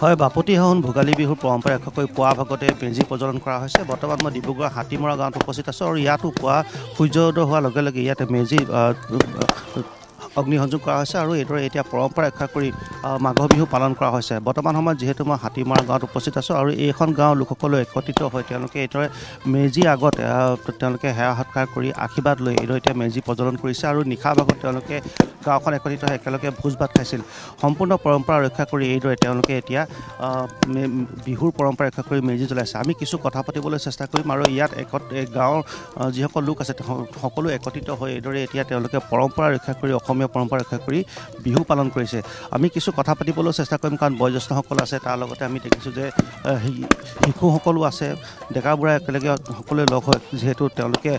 হয়, বাপতিসাহোন ভোগালী বিহুৰ পৰম্পৰা ৰক্ষা কৰি পুৱা ভাগতে মেজি প্ৰজ্বলন কৰা হৈছে। বৰ্তমান মই ডিব্ৰুগড় হাতীমৰা গাঁৱত উপস্থিত আছোঁ আৰু ইয়াতো পুৱা সূৰ্যোদয় হোৱাৰ লগে লগে ইয়াতে মেজি অগ্নিসংযোগ কৰা হৈছে আৰু এইদৰে এতিয়া পৰম্পৰা ৰক্ষা কৰি মাঘ বিহু পালন কৰা হৈছে। বৰ্তমান সময়ত যিহেতু মই হাতীমৰা গাঁৱত উপস্থিত আছোঁ আৰু এইখন গাঁৱৰ লোকসকলে একত্ৰিত হৈ তেওঁলোকে এইদৰে মেজিৰ আগত তেওঁলোকে সেৱা সৎকাৰ কৰি আশীৰ্বাদ লৈ এইদৰে এতিয়া মেজি প্ৰজ্বলন কৰিছে আৰু নিশা ভাগত তেওঁলোকে গাঁওখন একত্ৰিত হৈ একেলগে ভোজ ভাত খাইছিল। সম্পূৰ্ণ পৰম্পৰা ৰক্ষা কৰি এইদৰে তেওঁলোকে এতিয়া বিহুৰ পৰম্পৰা ৰক্ষা কৰি মেজি জ্বলাইছে। আমি কিছু কথা পাতিবলৈ চেষ্টা কৰিম আৰু ইয়াত গাঁৱৰ যিসকল লোক আছে সকলো একত্ৰিত হৈ এইদৰে এতিয়া তেওঁলোকে পৰম্পৰা ৰক্ষা কৰি অসমীয়া পৰম্পৰা ৰক্ষা কৰি বিহু পালন কৰিছে। আমি কিছু কথা পাতিবলৈ চেষ্টা কৰিম কাৰণ বয়োজ্যেষ্ঠসকল আছে, তাৰ লগতে আমি দেখিছোঁ যে শিশুসকলো আছে, ডেকা বুঢ়া একেলগে সকলোৱে লগ হৈ যিহেতু তেওঁলোকে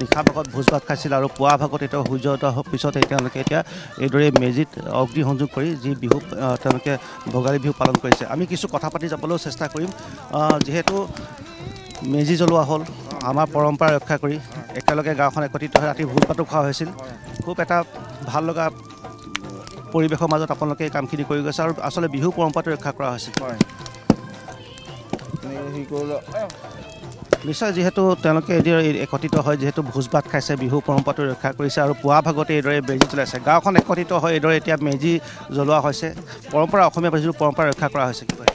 নিশা ভাগত ভোজ ভাত খাইছিল আৰু পুৱা ভাগত এতিয়া সূৰ্যোদয় হোৱাৰ পিছতে তেওঁলোকে এতিয়া এইদৰে মেজিত অগ্নিসংযোগ কৰি যি বিহু তেওঁলোকে ভোগালী বিহু পালন কৰিছে। আমি কিছু কথা পাতি যাবলৈও চেষ্টা কৰিম। যিহেতু মেজি জ্বলোৱা হ'ল আমাৰ পৰম্পৰা ৰক্ষা কৰি একেলগে গাঁওখন একত্ৰিত হৈ ৰাতি ভোজ ভাতো খোৱা হৈছিল। খুব এটা ভাল লগা পৰিৱেশৰ মাজত আপোনালোকে এই কামখিনি কৰি গৈছে আৰু আচলতে বিহু পৰম্পৰাটো ৰক্ষা কৰা হৈছিল। নিশ্চয়, যিহেতু তেওঁলোকে এইদৰে একত্ৰিত হৈ যিহেতু ভোজ ভাত খাইছে, বিহু পৰম্পৰাটো ৰক্ষা কৰিছে আৰু পুৱা ভাগতে এইদৰে মেজি জ্বলাইছে। গাঁওখন একত্ৰিত হৈ এইদৰে এতিয়া মেজি জ্বলোৱা হৈছে। পৰম্পৰা অসমীয়া যিটো পৰম্পৰা ৰক্ষা কৰা হৈছে। কি কয়?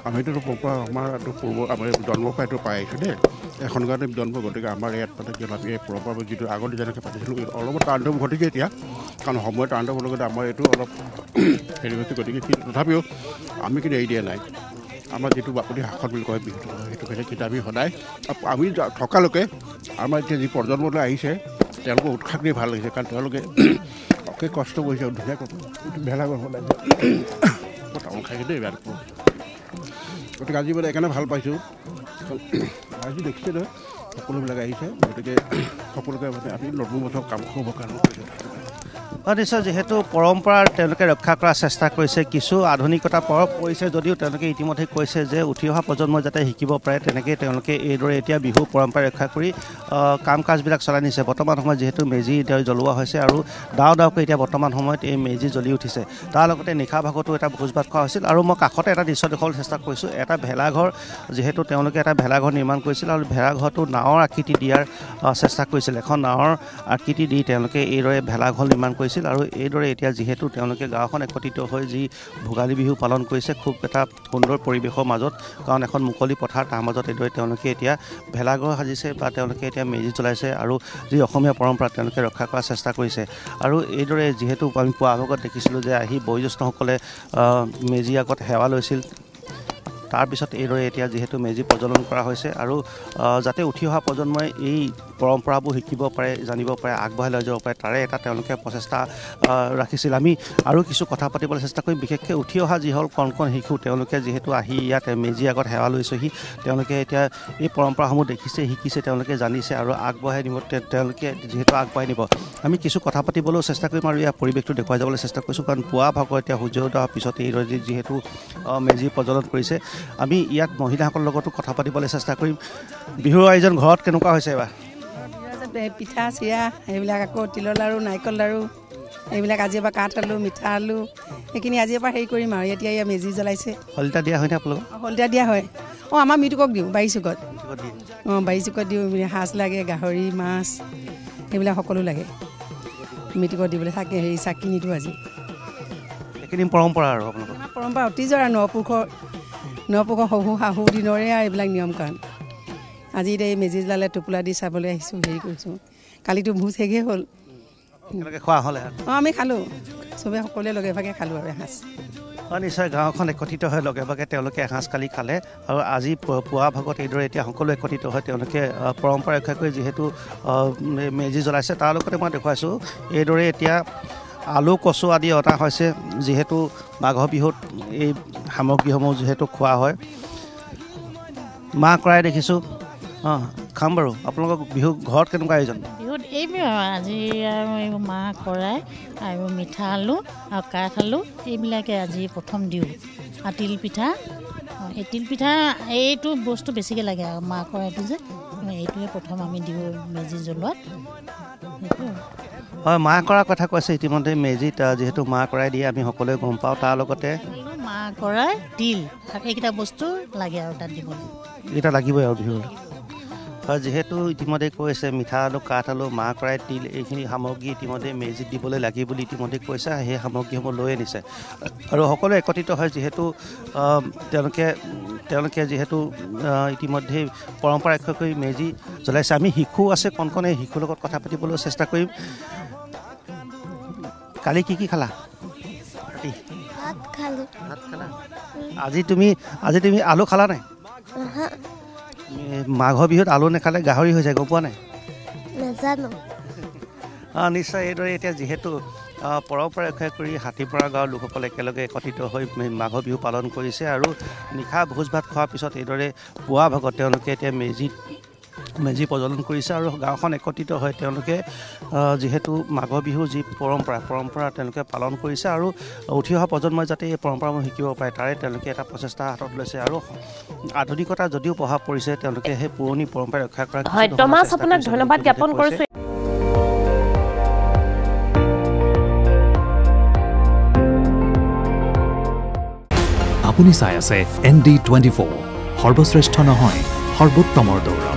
আমিতো পৰম্পৰা আমাৰ পূৰ্ব আমাৰ জন্মৰ পৰাইতো পাই আহিছোঁ দেই। এখন গাঁৱতে জন্ম, গতিকে আমাৰ ইয়াত মানে আমি এই পৰম্পৰা যিটো আগতে যেনেকৈ পাতিছিলোঁ অলপ তাণ্ডৱ ঘটিছে এতিয়া, কাৰণ সময় তাণ্ডৱৰ লগতে আমাৰ এইটো অলপ হেৰি হৈছে। গতিকে তথাপিও আমি কিন্তু এৰি দিয়া নাই। আমাৰ যিটো বাপতি সাহোন বুলি কয় বিহুটো, সেইটো কিন্তু আমি সদায় আমি থকালৈকে আমাৰ এতিয়া যি প্ৰজন্মলৈ আহিছে তেওঁলোকক উৎসাহ দি ভাল লাগিছে, কাৰণ তেওঁলোকে অশেষ কষ্ট কৰিছে আৰু ধুনীয়াকৈ ভেলাঘৰ বনাইছে। তামোল খাইছে দেই, বেয়া নাপাব। গতিকে আজি মানে সেইকাৰণে ভাল পাইছোঁ। আজি দেখিছে নহয় সকলোবিলাক আহিছে, গতিকে সকলোকে মানে আমি নতুন বছৰ কাম কৰিবৰ কাৰণে কৰিছোঁ। নিশ্চয়, যিহেতু পৰম্পৰা তেওঁলোকে ৰক্ষা কৰাৰ চেষ্টা কৰিছে, কিছু আধুনিকতা প্ৰভাৱ পৰিছে যদিও তেওঁলোকে ইতিমধ্যে কৈছে যে উঠি অহা প্ৰজন্মই যাতে শিকিব পাৰে তেনেকৈ তেওঁলোকে এইদৰে এতিয়া বিহু পৰম্পৰা ৰক্ষা কৰি কাম কাজবিলাক চলাই নিছে। বৰ্তমান সময়ত যিহেতু মেজি জ্বলোৱা হৈছে আৰু ডাওকৈ এতিয়া বৰ্তমান সময়ত এই মেজি জ্বলি উঠিছে। তাৰ লগতে নিশা ভাগতো এটা ভোজ ভাত খোৱা হৈছিল আৰু মই কাষতে এটা দৃশ্য দেখুৱাবলৈ চেষ্টা কৰিছোঁ। এটা ভেলাঘৰ, যিহেতু তেওঁলোকে এটা ভেলাঘৰ নিৰ্মাণ কৰিছিল আৰু ভেলাঘৰটো নাৱৰ আকৃতি দিয়াৰ চেষ্টা কৰিছিল। এখন নাৱৰ আকৃতি দি তেওঁলোকে এইদৰে ভেলাঘৰ নিৰ্মাণ কৰিছিল আৰু এইদৰে এতিয়া যিহেতু তেওঁলোকে গাঁওখন একত্ৰিত হৈ যি ভোগালী বিহু পালন কৰিছে খুব এটা সুন্দৰ পৰিৱেশৰ মাজত, কাৰণ এখন মুকলি পথাৰ, তাৰ মাজত এইদৰে তেওঁলোকে এতিয়া ভেলাঘৰ সাজিছে বা তেওঁলোকে এতিয়া মেজি জ্বলাইছে আৰু যি অসমীয়া পৰম্পৰা তেওঁলোকে ৰক্ষা কৰাৰ চেষ্টা কৰিছে। আৰু এইদৰে যিহেতু আমি পুৱা ভাগত দেখিছিলোঁ যে আহি বয়োজ্যেষ্ঠসকলে মেজিৰ আগত সেৱা লৈছিল। তাৰপিছত এইদৰে এতিয়া যিহেতু মেজি প্ৰজ্বলন কৰা হৈছে আৰু যাতে উঠি অহা প্ৰজন্মই এই পৰম্পৰাবোৰ শিকিব পাৰে, জানিব পাৰে, আগবঢ়াই লৈ যাব পাৰে, তাৰে এটা তেওঁলোকে প্ৰচেষ্টা ৰাখিছিল। আমি আৰু কিছু কথা পাতিবলৈ চেষ্টা কৰিম। বিশেষকৈ উঠি অহা যিসকল কণ কণ শিশু, তেওঁলোকে যিহেতু আহি ইয়াত মেজিৰ আগত সেৱা লৈছেহি, তেওঁলোকে এতিয়া এই পৰম্পৰাসমূহ দেখিছে, শিকিছে, তেওঁলোকে জানিছে আৰু আগবঢ়াই নিব। তেওঁলোকে যিহেতু আগবঢ়াই নিব, আমি কিছু কথা পাতিবলৈও চেষ্টা কৰিম আৰু ইয়াৰ পৰিৱেশটো দেখুৱাই যাবলৈ চেষ্টা কৰিছোঁ, কাৰণ পুৱা ভাগৰ এতিয়া সূৰ্যোদয় হোৱাৰ পিছত এইদৰে যিহেতু মেজি প্ৰজ্বলন কৰিছে। আমি ইয়াত মহিলাসকলৰ লগতো কথা পাতিবলৈ চেষ্টা কৰিম। বিহুৰ আয়োজন ঘৰত কেনেকুৱা হৈছে এবাৰ? পিঠা চিৰা এইবিলাক, আকৌ তিলৰ লাড়ু, নাৰিকল লাড়ু এইবিলাক আজিৰ পৰা, কাঠ আলু, মিঠা আলু, সেইখিনি আজিৰ পৰা হেৰি কৰিম আৰু এতিয়া ইয়াত মেজি জ্বলাইছে। শলিতা দিয়া হয়নে আপোনালোকক? শলিতা দিয়া হয়। আমাৰ মৃতকক দিওঁ বাৰী চুকত। বাৰী চুকত দিওঁ। সাজ লাগে, গাহৰি, মাছ এইবিলাক সকলো লাগে মৃতকক দিবলৈ। থাকে হেৰি চাকি নিদিওঁ আজি। এইখিনি পৰম্পৰা আৰু আপোনালোকৰ? আমাৰ পৰম্পৰা অতীজৰ আৰু নপুৰুষৰ শহু শাহু দিনৰে আৰু এইবিলাক নিয়ম কাৰণ। আজি এতিয়া এই মেজি জ্বলালে টোপোলা দি চাবলৈ আহিছোঁ, হেৰি কৰিছোঁ। কালিতো ভোজ শেষেই হ'ল। একেলগে খোৱা হ'লে? আমি খালোঁ, চবেই সকলোৱে লগে ভাগে খালোঁ আৰু এসাঁজ। নিশ্চয়, গাঁওখন একত্ৰিত হৈ লগে ভাগে তেওঁলোকে এসাঁজ কালি খালে আৰু আজি পুৱা ভাগত এইদৰে এতিয়া সকলো একত্ৰিত হৈ তেওঁলোকে পৰম্পৰা ৰক্ষা কৰি যিহেতু মেজি জ্বলাইছে। তাৰ লগতে মই দেখুৱাইছোঁ এইদৰে এতিয়া আলু, কচু আদি অনা হৈছে, যিহেতু মাঘ বিহুত এই সামগ্ৰীসমূহ যিহেতু খোৱা হয়। মাহ কৰাই দেখিছোঁ। খাম বাৰু। আপোনালোকৰ বিহু ঘৰত কেনেকুৱা আয়োজন? বিহুত আজি আৰু এই মাহ কৰাই আৰু মিঠা আলু আৰু কাঠ আলু এইবিলাকে আজি প্ৰথম দিওঁ। আৰু তিল পিঠা, এই তিল পিঠা এইটো বস্তু বেছিকৈ লাগে আৰু মাহ কৰাইটো যে, এইটোৱে প্ৰথম আমি দিওঁ মেজি জ্বলোৱাত। সেইটো হয় মাহ কৰাৰ কথা কৈছে ইতিমধ্যে মেজিত যিহেতু মাহ কৰাই দিয়ে আমি সকলোৱে গম পাওঁ তাৰ লগতে মাহ কৰাই তিল এইকেইটা বস্তু লাগে আৰু তাত দিবলৈ এইকেইটা লাগিবই আৰু বিহুৰ হয় যিহেতু ইতিমধ্যে কৈছে মিঠা আলু কাঠ আলু মাহ কৰাই তিল এইখিনি সামগ্ৰী ইতিমধ্যে মেজিত দিবলৈ লাগে বুলি ইতিমধ্যে কৈছে সেই সামগ্ৰীসমূহ লৈ আনিছে আৰু সকলোৱে একত্ৰিত হয় যিহেতু তেওঁলোকে যিহেতু ইতিমধ্যে পৰম্পৰা ৰক্ষা কৰি মেজি জ্বলাইছে আমি শিশু আছে কণকণে শিশুৰ লগত কথা পাতিবলৈ চেষ্টা কৰিম কালি কি খালা ভাত খালোঁ ভাত খালা আজি তুমি আলু খালা নাই মাঘৰ বিহুত আলু নাখালে গাহৰি হৈ যায় গম পোৱা নাই নাজানো নিশ্চয় এইদৰে এতিয়া যিহেতু পৰম্পৰা ৰক্ষা কৰি হাতীপৰা গাঁৱৰ লোকসকলে একেলগে একত্ৰিত হৈ মাঘৰ বিহু পালন কৰিছে আৰু নিশা ভোজ ভাত খোৱাৰ পিছত এইদৰে পুৱা ভাগত তেওঁলোকে এতিয়া মেজি প্ৰজ্বলন কৰিছে আৰু গাঁওখন একত্ৰিত হৈ তেওঁলোকে যিহেতু মাঘৰ বিহুৰ যি পৰম্পৰা তেওঁলোকে পালন কৰিছে আৰু উঠি অহা প্ৰজন্মই যাতে এই পৰম্পৰাবোৰ শিকিব পাৰে তাৰে তেওঁলোকে এটা প্ৰচেষ্টা হাতত লৈছে আৰু আধুনিকতা যদিও প্ৰভাৱ পৰিছে তেওঁলোকে সেই পুৰণি পৰম্পৰা ৰক্ষা কৰা হয় টমাছ আপোনাক ধন্যবাদ জ্ঞাপন কৰিছো আপুনি চাই আছে ND24 সৰ্বশ্ৰেষ্ঠ নহয় সৰ্বোত্তমৰ দৌৰ